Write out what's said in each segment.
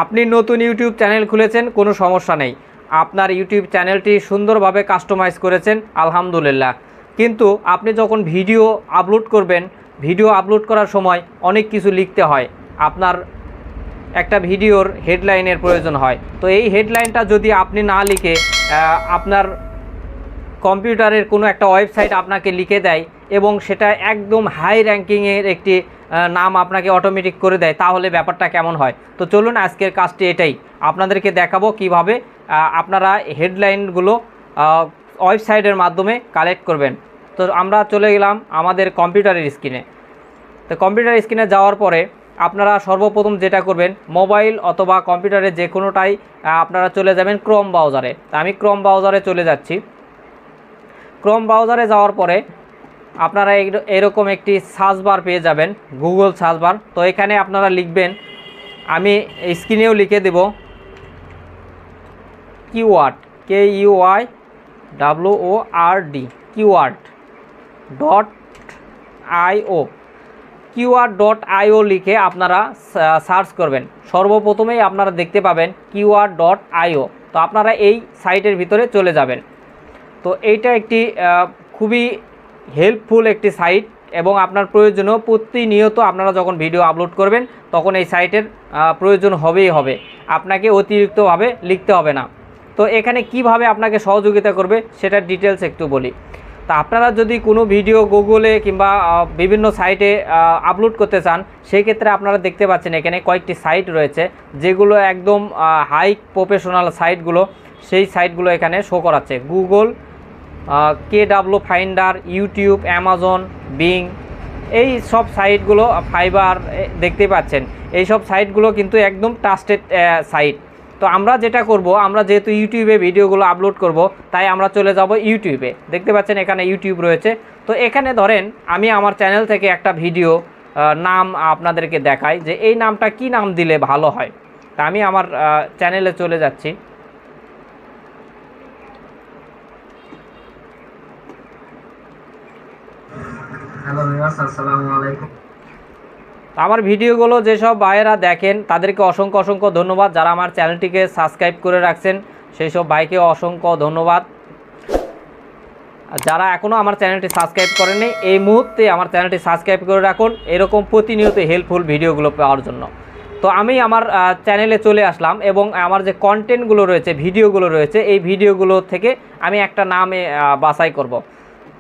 আপনি নতুন YouTube channel খুলেছেন, কোনো সমস্যা নেই। আপনার ইউটিউব চ্যানেলটি সুন্দরভাবে কাস্টমাইজ করেছেন, আলহামদুলিল্লাহ। কিন্তু আপনি যখন ভিডিও আপলোড করবেন, ভিডিও আপলোড করার সময় অনেক কিছু লিখতে হয়। আপনার একটা ভিডিওর হেডলাইনের প্রয়োজন হয়। তো এই হেডলাইনটা যদি আপনি না লিখে আপনার কম্পিউটারের কোনো একটা ওয়েবসাইট আপনাকে লিখে দেয় এবং সেটা একদম হাই র্যাঙ্কিংয়ের একটি নাম আপনাকে অটোমেটিক করে দেয়, তাহলে ব্যাপারটা কেমন হয়। তো চলুন আজকের কাজটি এটাই, আপনাদেরকে দেখাবো কিভাবে আপনারা হেডলাইনগুলো ওয়েবসাইটের মাধ্যমে কালেক্ট করবেন। তো আমরা চলে গেলাম আমাদের কম্পিউটারের স্ক্রিনে। তো কম্পিউটার স্ক্রিনে যাওয়ার পরে আপনারা সর্বপ্রথম যেটা করবেন, মোবাইল অথবা কম্পিউটারে যে কোনোটাই আপনারা চলে যাবেন ক্রোম ব্রাউজারে। তা আমি ক্রোম ব্রাউজারে চলে যাচ্ছি। ক্রোম ব্রাউজারে যাওয়ার পরে আপনারা এরকম একটি সার্চ বার পেয়ে যাবেন, গুগল সার্চ বার। তো এখানে আপনারা লিখবেন, আমি স্ক্রিনেও লিখে দেব, keyword, KEYWORD, keyword .io, keyword.io লিখে আপনারা সার্চ করবেন। সর্বপ্রথমেই আপনারা দেখতে পাবেন keyword.io। তো আপনারা এই সাইটের ভিতরে চলে যাবেন। তো এইটা একটি খুবই হেল্পফুল একটি সাইট এবং আপনার প্রয়োজনীয় প্রতিনিয়ত আপনারা যখন ভিডিও আপলোড করবেন তখন এই সাইটের প্রয়োজন হবেই হবে, আপনাকে অতিরিক্তভাবে লিখতে হবে না। তো এখানে কিভাবে আপনাকে সহযোগিতা করবে সেটার ডিটেলস একটু বলি। তা আপনারা যদি কোনো ভিডিও গুগলে কিংবা বিভিন্ন সাইটে আপলোড করতে চান, সেই ক্ষেত্রে আপনারা দেখতে পাচ্ছেন এখানে কয়েকটি সাইট রয়েছে যেগুলো একদম হাই প্রফেশনাল সাইটগুলো, সেই সাইটগুলো এখানে শো করাচ্ছে। Google, KW finder, YouTube, Amazon, being, এই সব সাইটগুলো, ফাইবার দেখতে পাচ্ছেন, এই সব সাইটগুলো কিন্তু একদম ট্রাস্টেড সাইট। তো আমরা যেটা করব, আমরা যেহেতু ইউটিউবে ভিডিওগুলো আপলোড করব, তাই আমরা চলে যাব ইউটিউবে। দেখতে পাচ্ছেন এখানে ইউটিউব রয়েছে। তো এখানে ধরেন আমি আমার চ্যানেল থেকে একটা ভিডিও নাম আপনাদেরকে দেখাই যে এই নামটা কি নাম দিলে ভালো হয়। তা আমি আমার চ্যানেলে চলে যাচ্ছি। হ্যালো ভিউয়ার্স, আসসালামু আলাইকুম। আমার ভিডিওগুলো যেসব ভাইয়েরা দেখেন তাদেরকে অসংখ্য অসংখ্য ধন্যবাদ। যারা আমার চ্যানেলটিকে সাবস্ক্রাইব করে রাখছেন সেই সব ভাইকে অসংখ্য ধন্যবাদ। যারা এখনও আমার চ্যানেলটি সাবস্ক্রাইব করেননি, এই মুহূর্তে আমার চ্যানেলটি সাবস্ক্রাইব করে রাখুন এরকম প্রতিনিয়ত হেল্পফুল ভিডিওগুলো পাওয়ার জন্য। তো আমি আমার চ্যানেলে চলে আসলাম এবং আমার যে কন্টেন্টগুলো রয়েছে, ভিডিওগুলো রয়েছে, এই ভিডিওগুলো থেকে আমি একটা নামে বাছাই করব।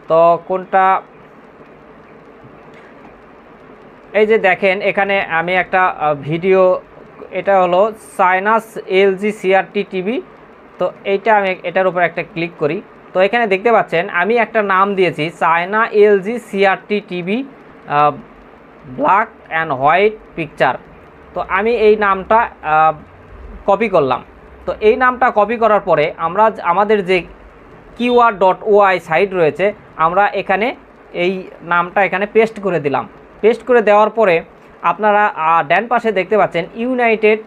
তো কোনটা, এই যে দেখেন এখানে আমি একটা ভিডিও, এটা হলো সাইনাস LG CRT টিভি। তো এইটা আমি এটার উপর একটা ক্লিক করি। তো এখানে দেখতে পাচ্ছেন আমি একটা নাম দিয়েছি China LG CRT TV black and white picture. তো আমি এই নামটা কপি করলাম। তো এই নামটা কপি করার পরে আমরা আমাদের যে keyword.oi সাইট রয়েছে, আমরা এখানে এই নামটা এখানে পেস্ট করে দিলাম। পেস্ট করে দেওয়ার পরে আপনারা ডান পাশে দেখতে পাচ্ছেন ইউনাইটেড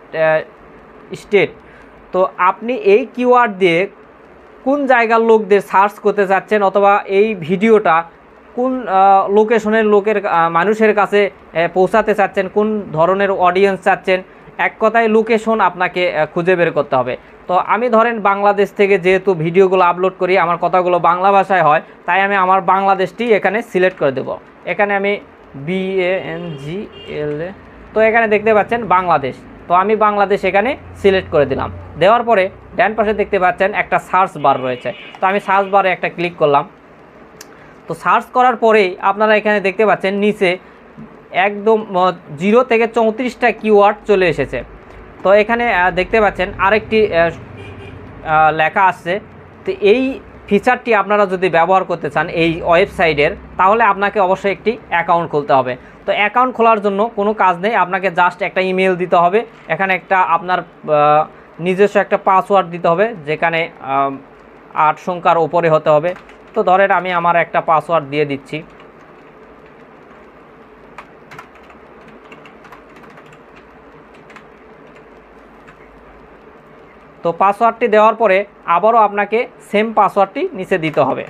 স্টেট। তো আপনি এই কিওয়ার্ড দিয়ে কোন জায়গার লোকদের সার্চ করতে চাচ্ছেন অথবা এই ভিডিওটা কোন লোকেশনের মানুষের কাছে পৌঁছাতে চাচ্ছেন, কোন ধরনের অডিয়েন্স চাচ্ছেন, এক কথায় লোকেশন আপনাকে খুঁজে বের করতে হবে। তো আমি ধরেন বাংলাদেশ থেকে যেহেতু ভিডিওগুলো আপলোড করি, আমার কথাগুলো বাংলা ভাষায় হয়, তাই আমি আমার বাংলাদেশটি এখানে সিলেক্ট করে দেব। এখানে আমি BANGL, তো এখানে দেখতে পাচ্ছেন বাংলাদেশ। তো আমি বাংলাদেশ এখানে সিলেক্ট করে দিলাম। দেওয়ার পরে ডান পাশে দেখতে পাচ্ছেন একটা সার্চ বার রয়েছে। তো আমি সার্চ বারে একটা ক্লিক করলাম। তো সার্চ করার পরেই আপনারা এখানে দেখতে পাচ্ছেন নিচে একদম 0 থেকে 34টা কিওয়ার্ড চলে এসেছে। তো এখানে দেখতে পাচ্ছেন আরেকটি লেখা আসছে। তো এই ফিচারটি আপনারা যদি ব্যবহার করতে চান এই ওয়েবসাইটের, তাহলে আপনাকে অবশ্যই একটি অ্যাকাউন্ট খুলতে হবে। তো অ্যাকাউন্ট খোলার জন্য কোনো কাজ নেই, আপনাকে জাস্ট একটা ইমেল দিতে হবে। এখানে একটা আপনার নিজস্ব একটা পাসওয়ার্ড দিতে হবে, যেখানে 8 সংখ্যার উপরে হতে হবে। তো ধরেন আমি আমার একটা পাসওয়ার্ড দিয়ে দিচ্ছি। তো পাসওয়ার্ডটি দেওয়ার পরে আবারও আপনাকে সেম পাসওয়ার্ডটি নিচে দিতে হবে।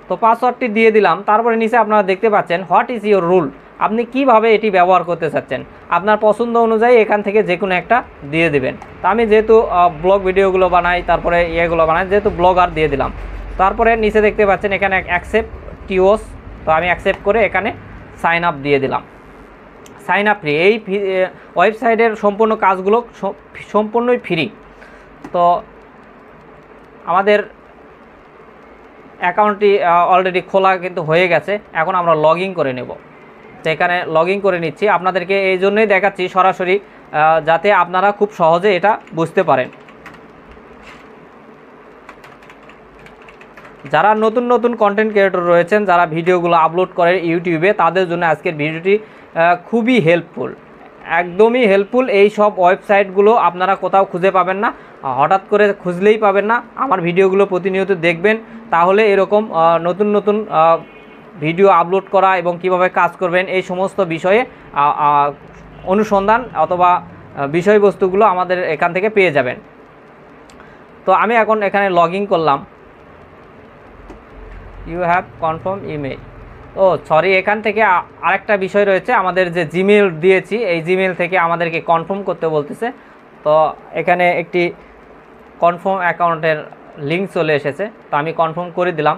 তো পাসওয়ার্ডটি দিয়ে দিলাম। তারপরে নিচে আপনারা দেখতে পাচ্ছেন হোয়াট ইজ ইউর রুল, আপনি কিভাবে এটি ব্যবহার করতে চাচ্ছেন, আপনার পছন্দ অনুযায়ী এখান থেকে যে কোনো একটা দিয়ে দিবেন। তো আমি যেহেতু ব্লগ ভিডিওগুলো বানাই, তারপরে ইয়েগুলো বানাই, যেহেতু ব্লগার দিয়ে দিলাম। তারপরে নিচে দেখতে পাচ্ছেন এখানে অ্যাকসেপ্ট টিওস, তো আমি অ্যাকসেপ্ট করে এখানে সাইন আপ দিয়ে দিলাম। সাইন আপ ফ্রি, এই ওয়েবসাইটের সম্পূর্ণ কাজগুলো সম্পূর্ণই ফ্রি। তো আমাদের অ্যাকাউন্টটি অলরেডি খোলা কিন্তু হয়ে গেছে, এখন আমরা লগ ইন করে নেব। তো এখানে লগ ইন করে নিচ্ছি, আপনাদেরকে এই জন্যই দেখাচ্ছি সরাসরি, যাতে আপনারা খুব সহজে এটা বুঝতে পারেন। যারা নতুন নতুন কন্টেন্ট ক্রিয়েটর রয়েছেন, যারা ভিডিওগুলো আপলোড করে ইউটিউবে, তাদের জন্য আজকের ভিডিওটি খুবই হেল্পফুল, একদমই হেল্পফুল। এই সব ওয়েবসাইটগুলো আপনারা কোথাও খুঁজে পাবেন না, হঠাৎ করে খুঁজলেই পাবেন না। আমার ভিডিওগুলো প্রতিনিয়ত দেখবেন, তাহলে এরকম নতুন নতুন ভিডিও আপলোড করা এবং কিভাবে কাজ করবেন এই সমস্ত বিষয়ে অনুসন্ধান অথবা বিষয়বস্তুগুলো আমাদের এখান থেকে পেয়ে যাবেন। তো আমি এখন এখানে লগ ইন করলাম। You have confirm email, oh sorry, এখান থেকে আরেকটা বিষয় রয়েছে, আমাদের যে জিমেল দিয়েছি এই জিমেল থেকে আমাদেরকে কনফার্ম করতে বলতেছে। তো এখানে একটি কনফার্ম অ্যাকাউন্টের লিঙ্ক চলে এসেছে, তো আমি কনফার্ম করে দিলাম।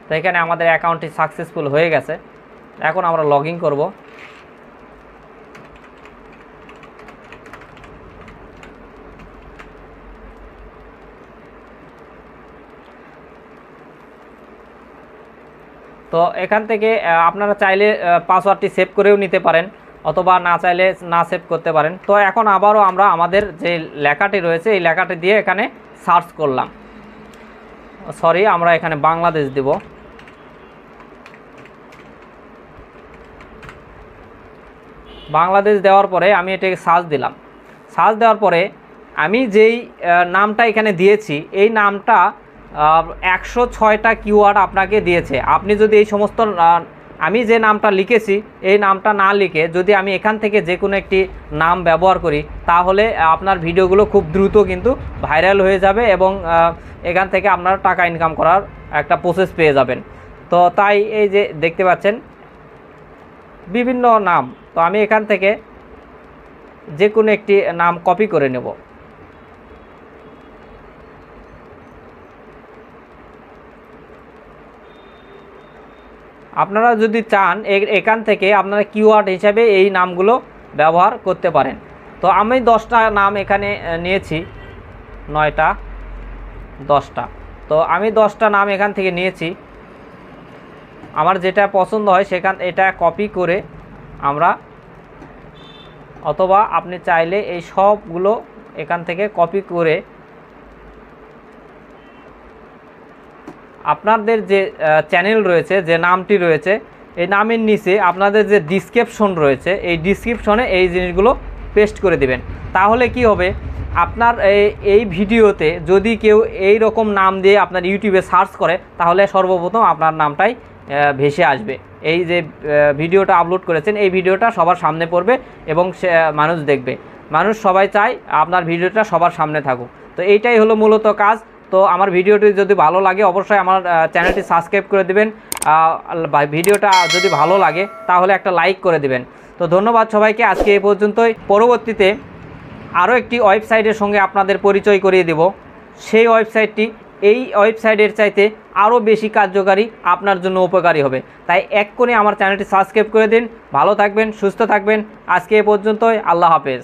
তো এখানে আমাদের অ্যাকাউন্টটি সাকসেসফুল হয়ে গেছে, এখন আমরা লগ ইন করব। তো এখান থেকে আপনারা চাইলে পাসওয়ার্ডটি সেভ করেও নিতে পারেন, অথবা না চাইলে না সেভ করতে পারেন। তো এখন আবারও আমরা আমাদের যে লেখাটি রয়েছে এই লেখাটি দিয়ে এখানে সার্চ করলাম। সরি, আমরা এখানে বাংলাদেশ দেব। বাংলাদেশ দেওয়ার পরে আমি এটাকে সার্চ দিলাম। সার্চ দেওয়ার পরে আমি যেই নামটা এখানে দিয়েছি এই নামটা 106টা কিওয়ার্ড আপনাকে দিয়েছে। আপনি যদি এই সমস্ত আমি যে নামটা লিখেছি এই নামটা না লিখে যদি আমি এখান থেকে যে কোনো একটি নাম ব্যবহার করি, তাহলে আপনার ভিডিওগুলো খুব দ্রুত কিন্তু ভাইরাল হয়ে যাবে এবং এখান থেকে আপনারা টাকা ইনকাম করার একটা প্রসেস পেয়ে যাবেন। তো তাই এই যে দেখতে পাচ্ছেন বিভিন্ন নাম, তো আমি এখান থেকে যে কোনো একটি নাম কপি করে নেব। আপনারা যদি চান এখান থেকে আপনারা কিওয়ার্ড হিসাবে এই নামগুলো ব্যবহার করতে পারেন। তো আমি 10টা নাম এখানে নিয়েছি, 9টা 10টা। তো আমি 10টা নাম এখান থেকে নিয়েছি, আমার যেটা পছন্দ হয় এটা কপি করে আমরা, অথবা আপনি চাইলে এই সবগুলো এখান থেকে কপি করে আপনাদের যে চ্যানেল রয়েছে, যে নামটি রয়েছে এই নামের নিচে আপনাদের যে ডিসক্রিপশন রয়েছে এই ডিসক্রিপশনে এই জিনিসগুলো পেস্ট করে দিবেন। তাহলে কি হবে, আপনার এই ভিডিওতে যদি কেউ এই রকম নাম দিয়ে আপনার ইউটিউবে সার্চ করে, তাহলে সর্বপ্রথম আপনার নামটাই ভেসে আসবে। এই যে ভিডিওটা আপলোড করেছেন এই ভিডিওটা সবার সামনে পড়বে এবং মানুষ দেখবে। মানুষ সবাই চায় আপনার ভিডিওটা সবার সামনে থাকুক। তো এইটাই হলো মূলত কাজ। তো আমার ভিডিওটি যদি ভালো লাগে অবশ্যই আমার চ্যানেলটি সাবস্ক্রাইব করে দিবেন। ভিডিওটা যদি ভালো লাগে তাহলে একটা লাইক করে দিবেন। তো ধন্যবাদ সবাইকে, আজকে এই পর্যন্তই। পরবর্তীতে আরও একটি ওয়েবসাইটের সঙ্গে আপনাদের পরিচয় করিয়ে দেব। সেই ওয়েবসাইটটি এই ওয়েবসাইটের চাইতে আরও বেশি কার্যকারী, আপনার জন্য উপকারী হবে। তাই এক্ষুনি আমার চ্যানেলটি সাবস্ক্রাইব করে দিন। ভালো থাকবেন, সুস্থ থাকবেন। আজকে এ পর্যন্তই, আল্লাহ হাফেজ।